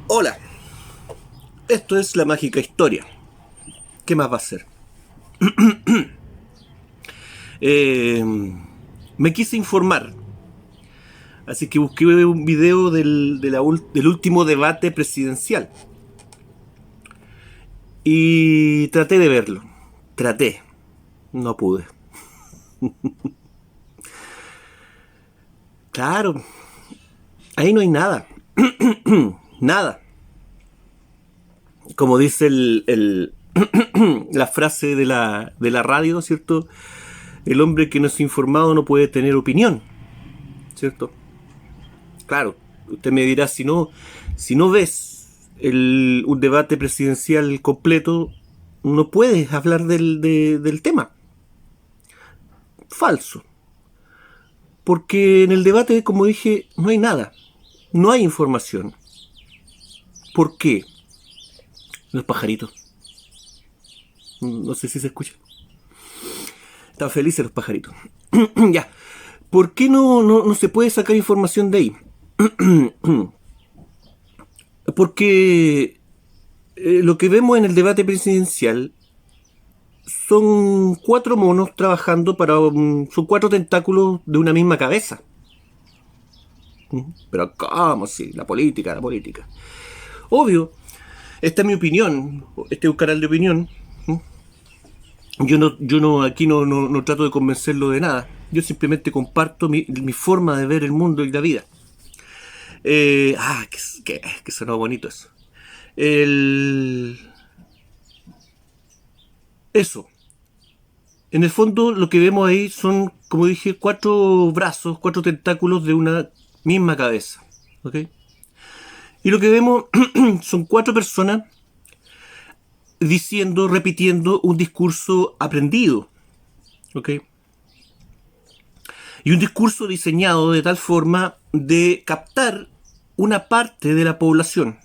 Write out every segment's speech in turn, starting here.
Hola, esto es La Mágica Historia. ¿Qué más va a ser? Eh, Me quise informar, así que busqué un video del último debate presidencial y traté de verlo. Traté, no pude. Claro, ahí no hay nada. Nada. Como dice la frase de la radio, ¿cierto? El hombre que no es informado no puede tener opinión, ¿cierto? Claro, usted me dirá, si no ves un debate presidencial completo, no puedes hablar del tema. Falso. Porque en el debate, como dije, no hay nada. No hay información. ¿Por qué? Los pajaritos. No sé si se escucha. Están felices los pajaritos. Ya. ¿Por qué no se puede sacar información de ahí? Porque lo que vemos en el debate presidencial son cuatro monos trabajando son cuatro tentáculos de una misma cabeza. Pero ¿cómo? Sí, la política, la política. Obvio, esta es mi opinión. Este es un canal de opinión. Aquí no trato de convencerlo de nada. Yo simplemente comparto mi forma de ver el mundo y la vida. Que sonó bonito eso. Eso. En el fondo lo que vemos ahí son, como dije, cuatro brazos, cuatro tentáculos de una misma cabeza. ¿Ok? Y lo que vemos son cuatro personas diciendo, repitiendo un discurso aprendido. ¿Ok? Y un discurso diseñado de tal forma de captar una parte de la población.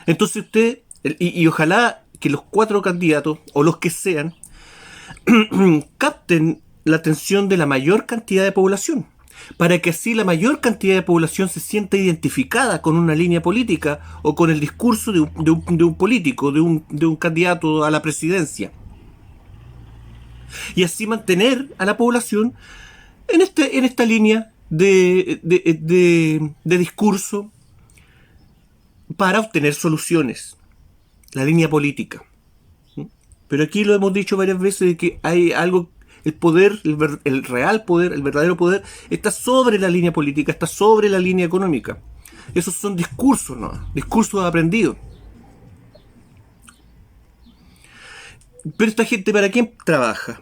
Entonces usted, y ojalá que los cuatro candidatos, o los que sean, capten la atención de la mayor cantidad de población, para que así la mayor cantidad de población se sienta identificada con una línea política o con el discurso de un político, de un candidato a la presidencia. Y así mantener a la población en esta línea de discurso para obtener soluciones. La línea política. Pero aquí lo hemos dicho varias veces de que hay algo, el poder, el real poder, el verdadero poder, está sobre la línea política, está sobre la línea económica. Esos son discursos, ¿no? Discursos aprendidos. Pero esta gente, ¿para quién trabaja?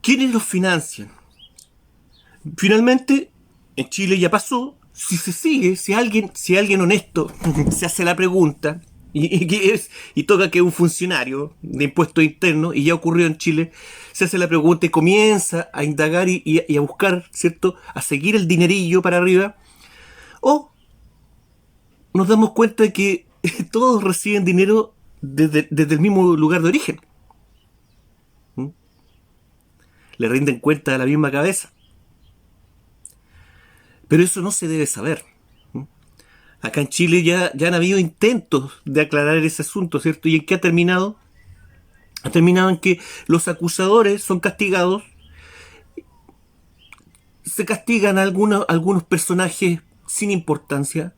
¿Quiénes los financian? Finalmente, en Chile ya pasó, si se sigue, si alguien honesto se hace la pregunta, y toca que un funcionario de impuestos internos, y ya ocurrió en Chile, se hace la pregunta y comienza a indagar y a buscar, ¿cierto? A seguir el dinerillo para arriba, o nos damos cuenta de que todos reciben dinero desde el mismo lugar de origen. Le rinden cuenta a la misma cabeza. Pero eso no se debe saber. Acá en Chile ya han habido intentos de aclarar ese asunto, ¿cierto? ¿Y en qué ha terminado? Ha terminado en que los acusadores son castigados, se castigan a algunos personajes sin importancia,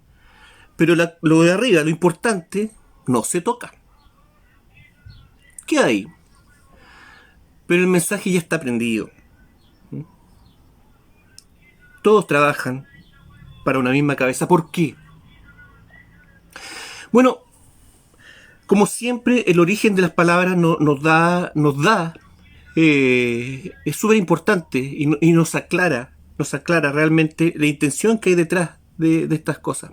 pero lo de arriba, lo importante, no se toca. ¿Qué hay? Pero el mensaje ya está prendido. Todos trabajan para una misma cabeza. ¿Por qué? Bueno, como siempre, el origen de las palabras nos da es súper importante y nos aclara realmente la intención que hay detrás de estas cosas.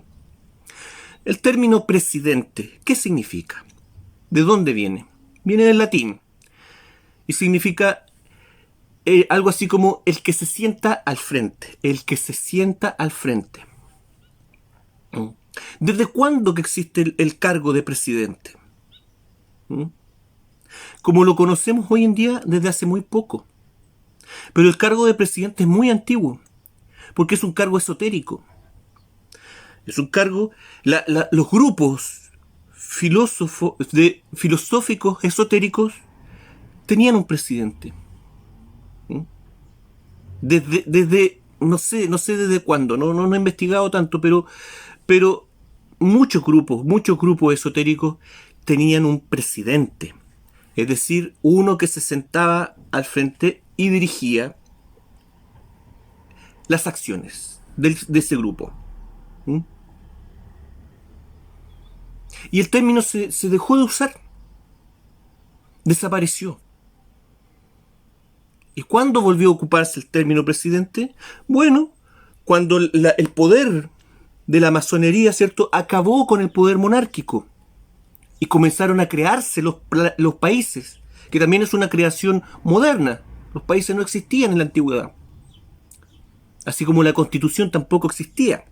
El término presidente, ¿qué significa? ¿De dónde viene? Viene del latín y significa algo así como el que se sienta al frente, el que se sienta al frente. ¿Desde cuándo que existe el cargo de presidente? Como lo conocemos hoy en día, desde hace muy poco. Pero el cargo de presidente es muy antiguo, porque es un cargo esotérico. Es un cargo, los grupos filosóficos esotéricos tenían un presidente. ¿Mm? No sé desde cuándo, no he investigado tanto, pero muchos grupos esotéricos tenían un presidente. Es decir, uno que se sentaba al frente y dirigía las acciones de ese grupo. ¿Mm? Y el término se dejó de usar, desapareció. ¿Y cuándo volvió a ocuparse el término presidente? Bueno, cuando el poder de la masonería, ¿cierto?, acabó con el poder monárquico y comenzaron a crearse los países, que también es una creación moderna. Los países no existían en la antigüedad, así como la Constitución tampoco existía.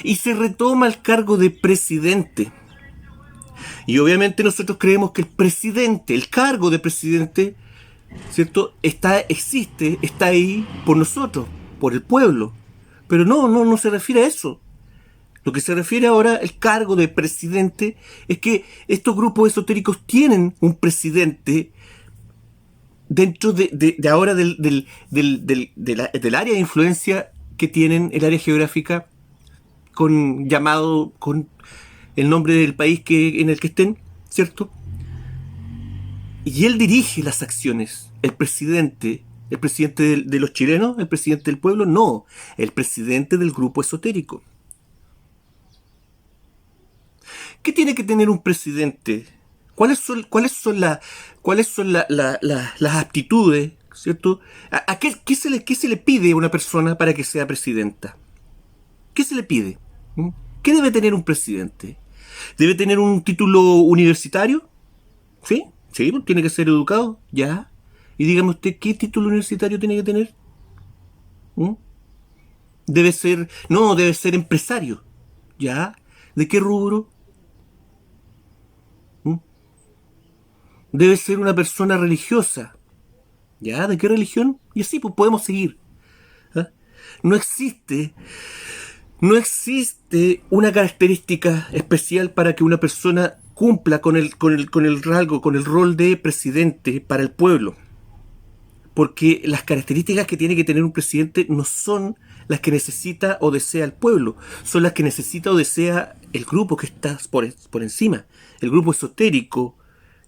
Y se retoma el cargo de presidente. Y obviamente nosotros creemos que el cargo de presidente, ¿cierto?, está ahí por nosotros, por el pueblo. Pero no se refiere a eso. Lo que se refiere ahora, el cargo de presidente, es que estos grupos esotéricos tienen un presidente dentro de ahora del área de influencia que tienen, el área geográfica, con el nombre del país en el que estén, ¿cierto? Y él dirige las acciones. El presidente de los chilenos, el presidente del pueblo, no, el presidente del grupo esotérico. ¿Qué tiene que tener un presidente? ¿Cuáles son las aptitudes, ¿cierto? ¿Qué se le pide a una persona para que sea presidenta? ¿Qué se le pide? ¿Mm? ¿Qué debe tener un presidente? ¿Debe tener un título universitario? ¿Sí? Sí, pues tiene que ser educado, ya. Y dígame usted, ¿qué título universitario tiene que tener? ¿Mm? Debe ser empresario, ¿ya? ¿De qué rubro? ¿Mm? Debe ser una persona religiosa, ¿ya? ¿De qué religión? Y así pues podemos seguir. ¿Ah? No existe No existe una característica especial para que una persona cumpla con el rol de presidente para el pueblo. Porque las características que tiene que tener un presidente no son las que necesita o desea el pueblo, son las que necesita o desea el grupo que está por encima, el grupo esotérico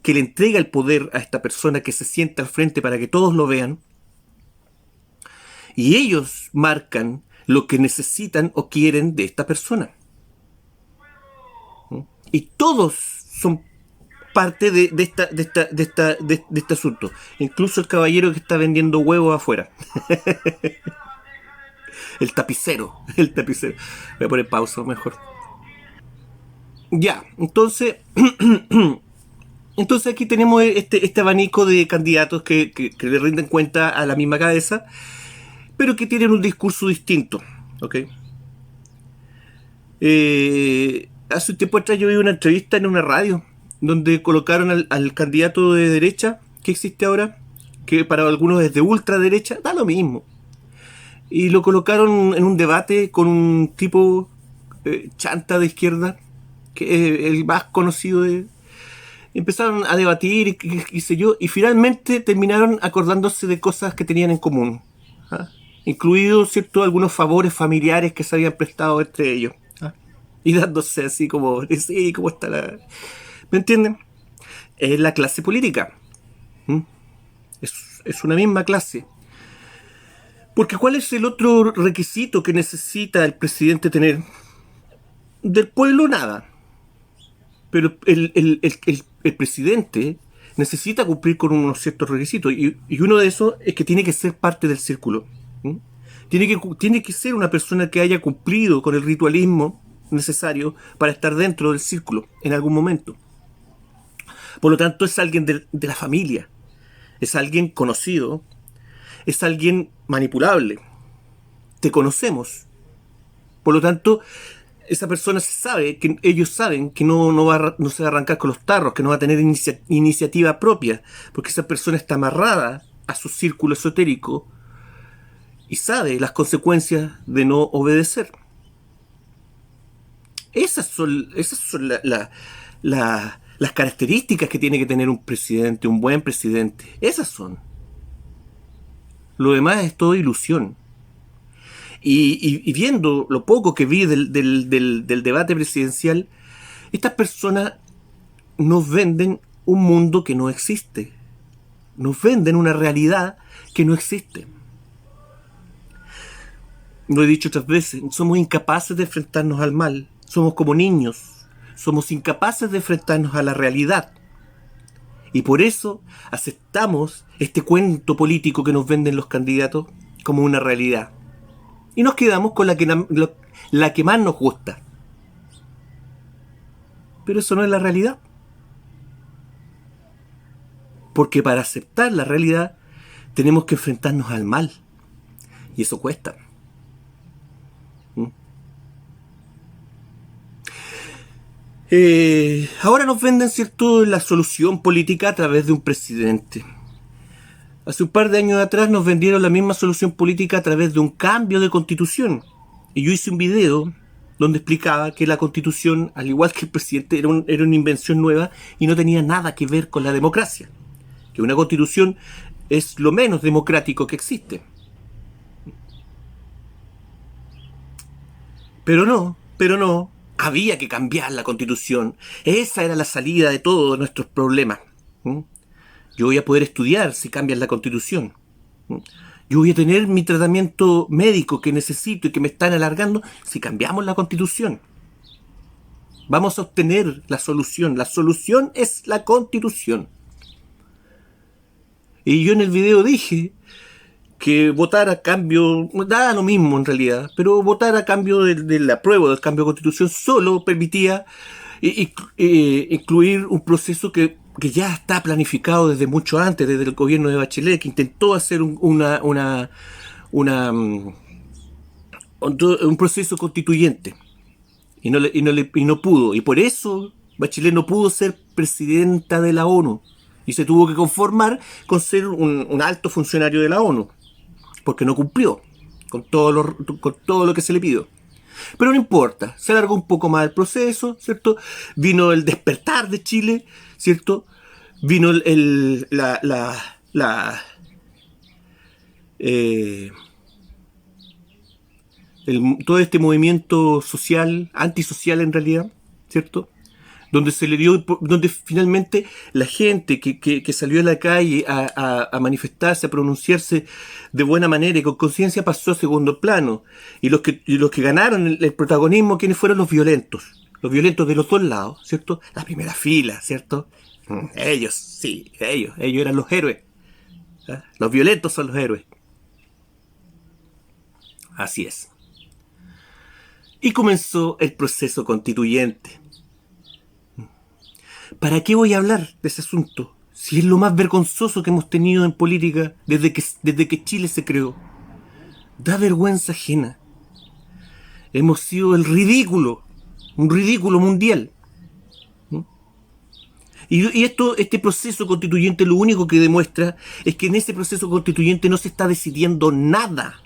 que le entrega el poder a esta persona que se sienta al frente para que todos lo vean. Y ellos marcan lo que necesitan o quieren de esta persona. Y todos son parte de este asunto. Incluso el caballero que está vendiendo huevos afuera. El tapicero. Voy a poner pausa mejor. Ya, entonces aquí tenemos este abanico de candidatos que le rinden cuenta a la misma cabeza, pero que tienen un discurso distinto. ¿Ok? Hace un tiempo atrás yo vi una entrevista en una radio donde colocaron al candidato de derecha que existe ahora, que para algunos es de ultraderecha, da lo mismo. Y lo colocaron en un debate con un tipo chanta de izquierda, que es el más conocido de... Empezaron a debatir y qué sé yo, y finalmente terminaron acordándose de cosas que tenían en común. ¿Ah? Incluidos, ¿cierto?, algunos favores familiares que se habían prestado entre ellos. ¿Ah? Y dándose así como, sí, ¿cómo está la...? ¿Me entienden? Es la clase política. ¿Mm? Es una misma clase. Porque ¿cuál es el otro requisito que necesita el presidente tener? Del pueblo nada. Pero el presidente necesita cumplir con unos ciertos requisitos. Y uno de esos es que tiene que ser parte del círculo. ¿Mm? Tiene que ser una persona que haya cumplido con el ritualismo necesario para estar dentro del círculo en algún momento. Por lo tanto, es alguien de la familia. Es alguien conocido. Es alguien manipulable. Te conocemos. Por lo tanto, esa persona ellos saben que no se va a arrancar con los tarros, que no va a tener iniciativa propia, porque esa persona está amarrada a su círculo esotérico y sabe las consecuencias de no obedecer. Esas son las características que tiene que tener un presidente, un buen presidente. Esas son. Lo demás es todo ilusión. Y viendo lo poco que vi del debate presidencial, estas personas nos venden un mundo que no existe. Nos venden una realidad que no existe. Lo he dicho otras veces, somos incapaces de enfrentarnos al mal. Somos como niños. Somos incapaces de enfrentarnos a la realidad. Y por eso aceptamos este cuento político que nos venden los candidatos como una realidad. Y nos quedamos con la que más nos gusta. Pero eso no es la realidad. Porque para aceptar la realidad tenemos que enfrentarnos al mal. Y eso cuesta. Ahora nos venden, ¿cierto?, la solución política a través de un presidente. Hace un par de años atrás nos vendieron la misma solución política a través de un cambio de constitución. Y yo hice un video donde explicaba que la constitución, al igual que el presidente, era una invención nueva y no tenía nada que ver con la democracia. Que una constitución es lo menos democrático que existe. Pero no. Había que cambiar la constitución. Esa era la salida de todos nuestros problemas. Yo voy a poder estudiar si cambian la constitución. Yo voy a tener mi tratamiento médico que necesito y que me están alargando si cambiamos la constitución. Vamos a obtener la solución. La solución es la constitución. Y yo en el video dije que votar a cambio, da lo mismo en realidad, pero votar a cambio del apruebo del cambio de constitución solo permitía incluir un proceso que ya está planificado desde mucho antes, desde el gobierno de Bachelet, que intentó hacer un proceso constituyente y no pudo. Y por eso Bachelet no pudo ser presidenta de la ONU y se tuvo que conformar con ser un alto funcionario de la ONU, porque no cumplió con todo lo que se le pidió. Pero no importa, se alargó un poco más el proceso, ¿cierto? Vino el despertar de Chile, ¿cierto? Vino todo este movimiento social, antisocial en realidad, ¿cierto? Donde finalmente la gente que salió a la calle a manifestarse, a pronunciarse de buena manera y con conciencia pasó a segundo plano. Y los que ganaron el protagonismo, ¿quiénes fueron? Los violentos. Los violentos de los dos lados, ¿cierto? La primera fila, ¿cierto? Ellos eran los héroes. Los violentos son los héroes. Así es. Y comenzó el proceso constituyente. ¿Para qué voy a hablar de ese asunto? Si es lo más vergonzoso que hemos tenido en política desde que Chile se creó. Da vergüenza ajena. Hemos sido el ridículo, un ridículo mundial. Y este proceso constituyente lo único que demuestra es que en ese proceso constituyente no se está decidiendo nada.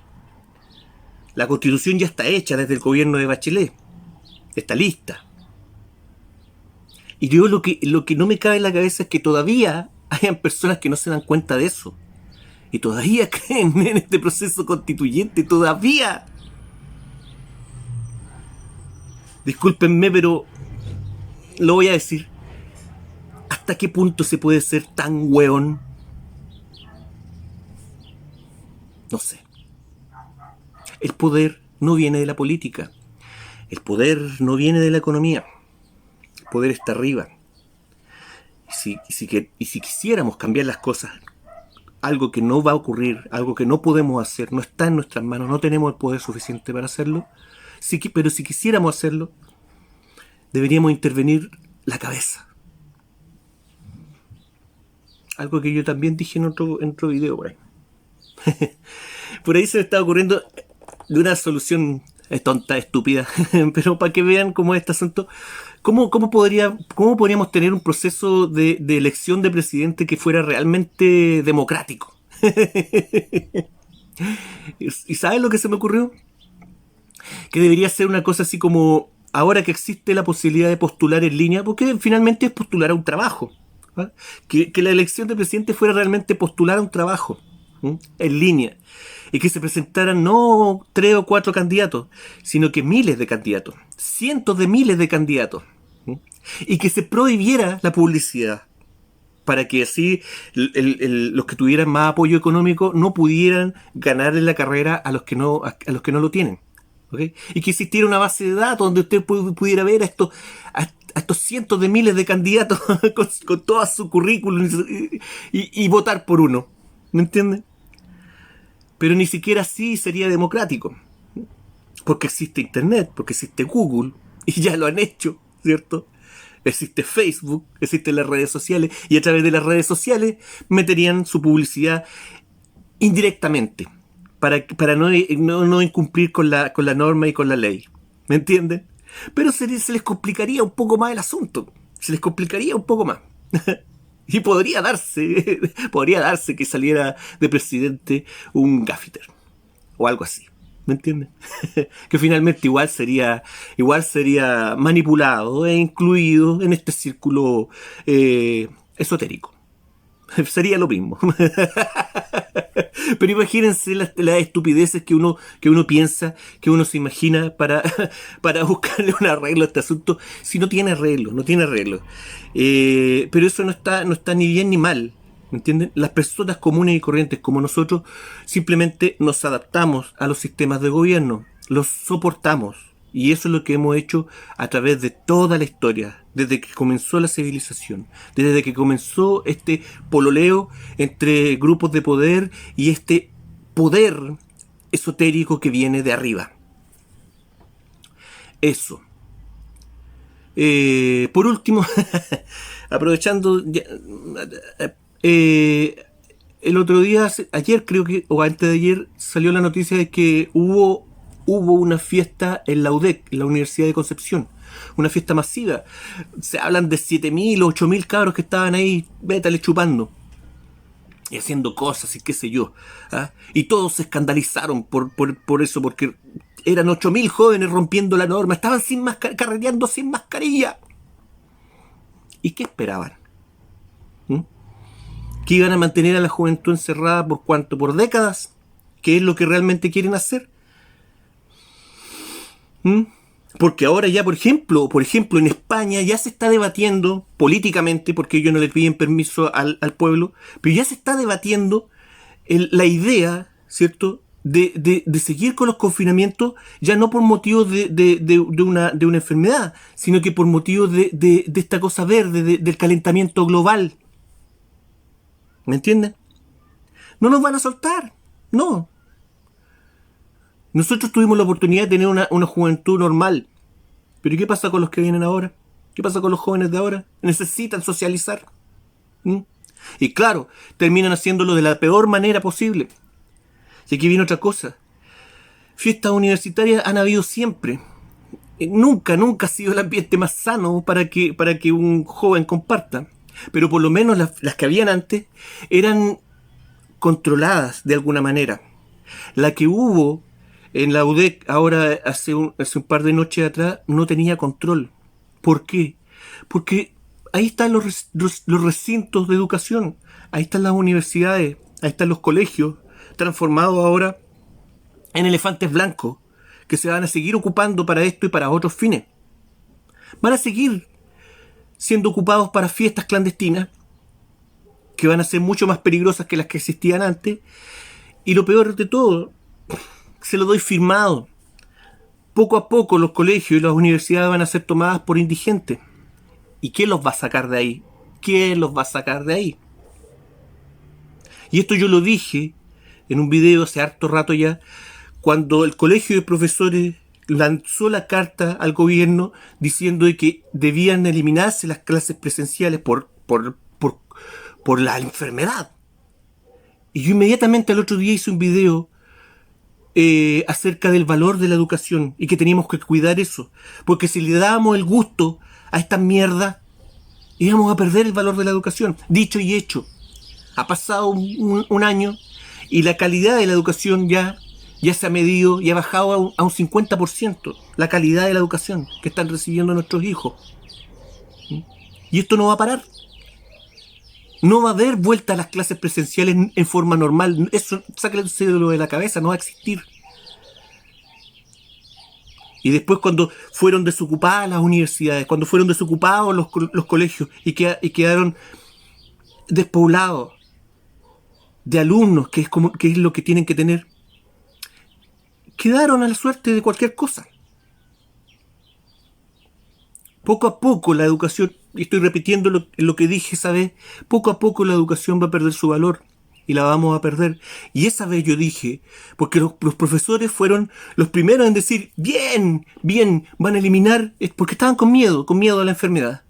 La constitución ya está hecha desde el gobierno de Bachelet. Está lista. Y yo lo que no me cabe en la cabeza es que todavía hayan personas que no se dan cuenta de eso. Y todavía creen en este proceso constituyente, todavía. Discúlpenme, pero lo voy a decir. ¿Hasta qué punto se puede ser tan hueón? No sé. El poder no viene de la política. El poder no viene de la economía. El poder está arriba. Y si quisiéramos cambiar las cosas, algo que no va a ocurrir, algo que no podemos hacer, no está en nuestras manos, no tenemos el poder suficiente para hacerlo, pero si quisiéramos hacerlo, deberíamos intervenir la cabeza. Algo que yo también dije en otro video por ahí. Por ahí se me está ocurriendo de una solución tonta, estúpida, pero para que vean cómo es este asunto, cómo podríamos tener un proceso de elección de presidente que fuera realmente democrático. ¿Y sabes lo que se me ocurrió? Que debería ser una cosa así como, ahora que existe la posibilidad de postular en línea, porque finalmente es postular a un trabajo. ¿Ah? Que la elección de presidente fuera realmente postular a un trabajo, ¿m? En línea. Y que se presentaran no 3 o 4 candidatos, sino que miles de candidatos, cientos de miles de candidatos. ¿M? Y que se prohibiera la publicidad, para que así los que tuvieran más apoyo económico no pudieran ganar en la carrera a los que no lo tienen. ¿Okay? Y que existiera una base de datos donde usted pudiera ver a estos cientos de miles de candidatos con todo su currículum y votar por uno. ¿Me entiende? Pero ni siquiera así sería democrático. Porque existe Internet, porque existe Google, y ya lo han hecho, ¿cierto? Existe Facebook, existen las redes sociales, y a través de las redes sociales meterían su publicidad indirectamente, para no incumplir con la norma y con la ley. ¿Me entienden? Pero se les complicaría un poco más el asunto. Se les complicaría un poco más. Y podría darse que saliera de presidente un gaffiter o algo así. ¿Me entienden? Que finalmente igual sería manipulado e incluido en este círculo esotérico. Sería lo mismo. Pero imagínense las estupideces que uno piensa, que uno se imagina para buscarle un arreglo a este asunto, si no tiene arreglo, no tiene arreglo. Pero eso no está ni bien ni mal. ¿Me entienden? Las personas comunes y corrientes como nosotros simplemente nos adaptamos a los sistemas de gobierno, los soportamos. Y eso es lo que hemos hecho a través de toda la historia, desde que comenzó la civilización, desde que comenzó este pololeo entre grupos de poder y este poder esotérico que viene de arriba. Eso. Por último, aprovechando, el otro día, ayer creo que, o antes de ayer, salió la noticia de que hubo una fiesta en la UDEC, en la Universidad de Concepción. Una fiesta masiva. Se hablan de 7.000 o 8.000 cabros que estaban ahí, vétale, chupando. Y haciendo cosas y qué sé yo. ¿Ah? Y todos se escandalizaron por eso, porque eran 8.000 jóvenes rompiendo la norma. Estaban carreteando sin mascarilla. ¿Y qué esperaban? ¿Mm? ¿Que iban a mantener a la juventud encerrada por cuánto? ¿Por décadas? ¿Qué es lo que realmente quieren hacer? ¿Mm? Porque ahora ya, por ejemplo, en España ya se está debatiendo políticamente, porque ellos no le piden permiso al pueblo, pero ya se está debatiendo la idea, ¿cierto?, de seguir con los confinamientos, ya no por motivos de una enfermedad, sino que por motivos de esta cosa verde, del calentamiento global. ¿Me entienden? No nos van a soltar, no. Nosotros tuvimos la oportunidad de tener una juventud normal. Pero ¿y qué pasa con los que vienen ahora? ¿Qué pasa con los jóvenes de ahora? Necesitan socializar. ¿Mm? Y claro, terminan haciéndolo de la peor manera posible. Y aquí viene otra cosa. Fiestas universitarias han habido siempre. Nunca ha sido el ambiente más sano para que un joven comparta. Pero por lo menos las que habían antes eran controladas de alguna manera. La que hubo en la UDEC ahora hace un par de noches atrás no tenía control. ¿Por qué? Porque ahí están los recintos de educación, ahí están las universidades, ahí están los colegios, transformados ahora en elefantes blancos, que se van a seguir ocupando para esto y para otros fines. Van a seguir siendo ocupados para fiestas clandestinas, que van a ser mucho más peligrosas que las que existían antes. Y lo peor de todo, se lo doy firmado. Poco a poco los colegios y las universidades van a ser tomadas por indigentes. ¿Y quién los va a sacar de ahí? ¿Quién los va a sacar de ahí? Y esto yo lo dije en un video hace harto rato ya, cuando el colegio de profesores lanzó la carta al gobierno diciendo de que debían eliminarse las clases presenciales por la enfermedad. Y yo inmediatamente al otro día hice un video acerca del valor de la educación y que teníamos que cuidar eso, porque si le dábamos el gusto a esta mierda íbamos a perder el valor de la educación. Dicho y hecho, ha pasado un año Y la calidad de la educación ya se ha medido y ha bajado a un 50%. La calidad de la educación que están recibiendo nuestros hijos. Y esto no va a parar. No va a haber vuelta a las clases presenciales en forma normal. Eso, sácalo de la cabeza, no va a existir. Y después cuando fueron desocupadas las universidades, cuando fueron desocupados los colegios y quedaron despoblados de alumnos, que es lo que tienen que tener, quedaron a la suerte de cualquier cosa. Poco a poco la educación, y estoy repitiendo lo que dije esa vez, poco a poco la educación va a perder su valor y la vamos a perder. Y esa vez yo dije, porque los profesores fueron los primeros en decir, bien, van a eliminar, porque estaban con miedo a la enfermedad.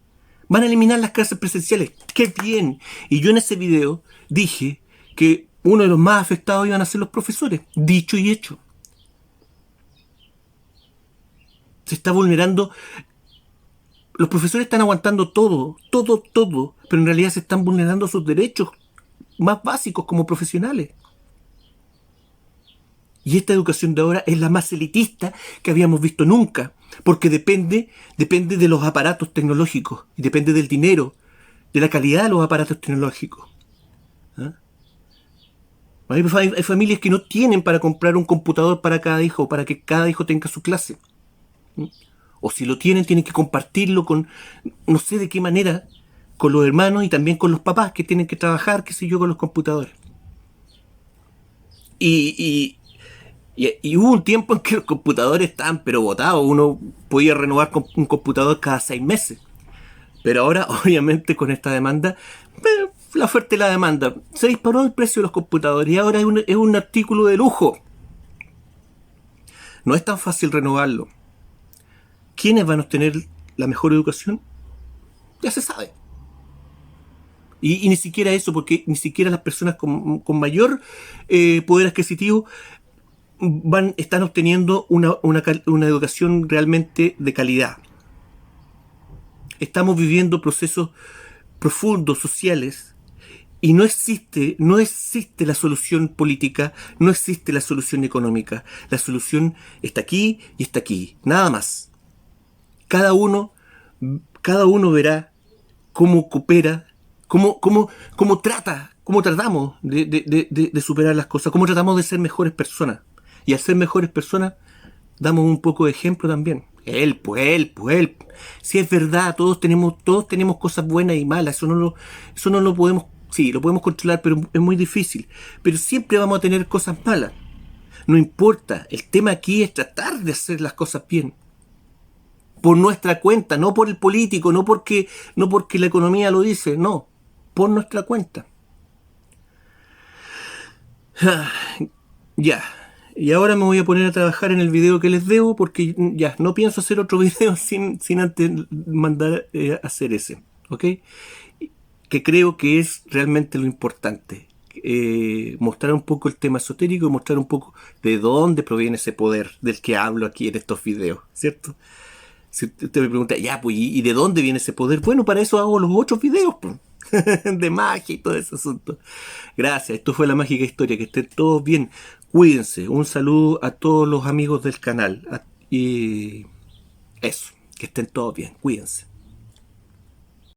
Van a eliminar las clases presenciales, qué bien. Y yo en ese video dije que uno de los más afectados iban a ser los profesores, dicho y hecho. Se está vulnerando. Los profesores están aguantando todo, pero en realidad se están vulnerando sus derechos más básicos como profesionales. Y esta educación de ahora es la más elitista que habíamos visto nunca, porque depende de los aparatos tecnológicos, y depende del dinero, de la calidad de los aparatos tecnológicos. ¿Ah? Hay familias que no tienen para comprar un computador para cada hijo, para que cada hijo tenga su clase. O si lo tienen que compartirlo con, no sé de qué manera, con los hermanos y también con los papás que tienen que trabajar, qué sé yo, con los computadores. Y hubo un tiempo en que los computadores estaban pero botados. Uno podía renovar un computador cada 6 meses. Pero ahora, obviamente, con esta demanda, la oferta y la demanda, se disparó el precio de los computadores y ahora es un artículo de lujo. No es tan fácil renovarlo. ¿Quiénes van a obtener la mejor educación? Ya se sabe. Y ni siquiera eso, porque ni siquiera las personas con mayor poder adquisitivo están obteniendo una educación realmente de calidad. Estamos viviendo procesos profundos, sociales, y no existe la solución política, no existe la solución económica. La solución está aquí y está aquí, nada más. Cada uno verá cómo coopera, cómo tratamos de superar las cosas, cómo tratamos de ser mejores personas. Y al ser mejores personas, damos un poco de ejemplo también. Él. Si es verdad, todos tenemos cosas buenas y malas, eso no lo podemos, sí, lo podemos controlar, pero es muy difícil. Pero siempre vamos a tener cosas malas. No importa, el tema aquí es tratar de hacer las cosas bien. Por nuestra cuenta, no por el político, no porque la economía lo dice, no, por nuestra cuenta. Ya. Y ahora me voy a poner a trabajar en el video que les debo, porque ya no pienso hacer otro video sin antes mandar a hacer ese, ¿ok? Que creo que es realmente lo importante. Mostrar un poco el tema esotérico y mostrar un poco de dónde proviene ese poder del que hablo aquí en estos videos, ¿cierto? Si usted me pregunta, ya, pues, ¿y de dónde viene ese poder? Bueno, para eso hago los otros videos, pues, de magia y todo ese asunto. Gracias, esto fue La Mágica Historia, que estén todos bien. Cuídense, un saludo a todos los amigos del canal. Y eso, que estén todos bien, cuídense.